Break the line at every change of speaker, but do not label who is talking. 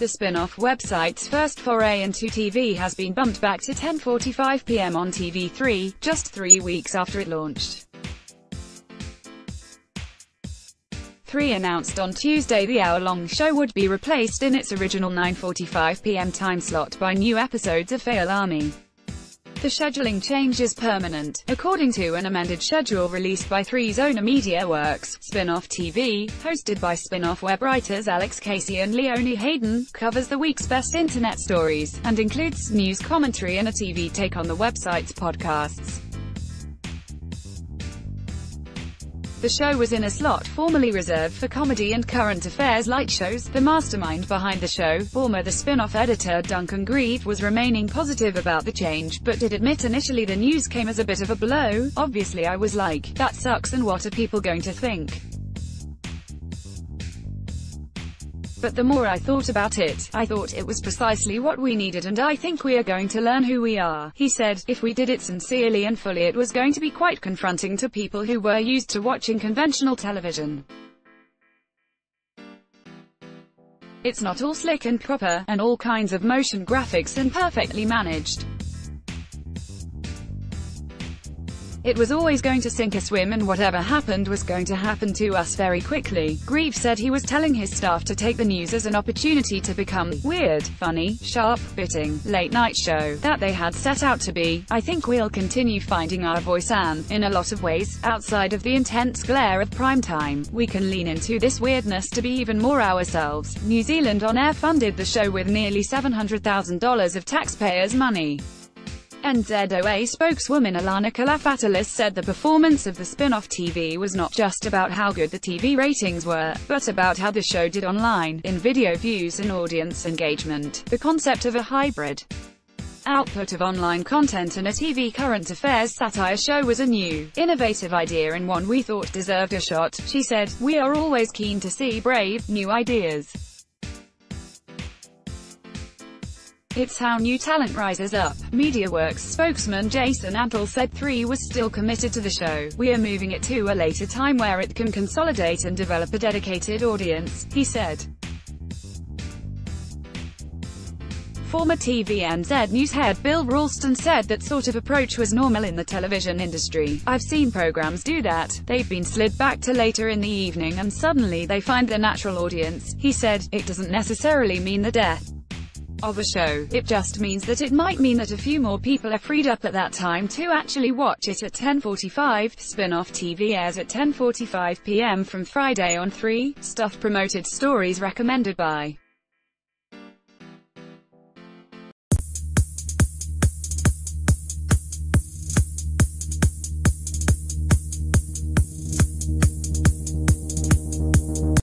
The spin-off website's first foray into TV has been bumped back to 10:45 p.m. on TV3, just 3 weeks after it launched. 3 announced on Tuesday the hour-long show would be replaced in its original 9:45 p.m. time slot by new episodes of Fail Army. The scheduling change is permanent, according to an amended schedule released by 3's owner MediaWorks. Spinoff TV, hosted by Spinoff web writers Alex Casey and Leonie Hayden, covers the week's best internet stories, and includes news commentary and a TV take on the website's podcasts. The show was in a slot formerly reserved for comedy and current affairs light shows. The mastermind behind the show, former The Spinoff editor Duncan Grieve, was remaining positive about the change, but did admit initially the news came as a bit of a blow. "Obviously I was like, that sucks and what are people going to think? But the more I thought about it, I thought it was precisely what we needed and I think we are going to learn who we are." He said, "If we did it sincerely and fully it was going to be quite confronting to people who were used to watching conventional television. It's not all slick and proper, and all kinds of motion graphics and perfectly managed. It was always going to sink or swim and whatever happened was going to happen to us very quickly." Grieve said he was telling his staff to take the news as an opportunity to become weird, funny, sharp, biting, late-night show that they had set out to be. "I think we'll continue finding our voice and, in a lot of ways, outside of the intense glare of primetime, we can lean into this weirdness to be even more ourselves." New Zealand On Air funded the show with nearly $700,000 of taxpayers' money. NZOA spokeswoman Alana Kalafatalis said the performance of the spin-off TV was not just about how good the TV ratings were, but about how the show did online, in video views and audience engagement. The concept of a hybrid output of online content and a TV current affairs satire show was a new, innovative idea and one we thought deserved a shot, she said. "We are always keen to see brave, new ideas. It's how new talent rises up." MediaWorks spokesman Jason Antle said 3 was still committed to the show. "We are moving it to a later time where it can consolidate and develop a dedicated audience," he said. Former TVNZ News head Bill Ralston said that sort of approach was normal in the television industry. "I've seen programs do that. They've been slid back to later in the evening and suddenly they find their natural audience," he said. "It doesn't necessarily mean the death of a show, it just means that it might mean that a few more people are freed up at that time to actually watch it at 10:45. Spinoff TV airs at 10:45 p.m. from Friday on 3. Stuff promoted stories recommended by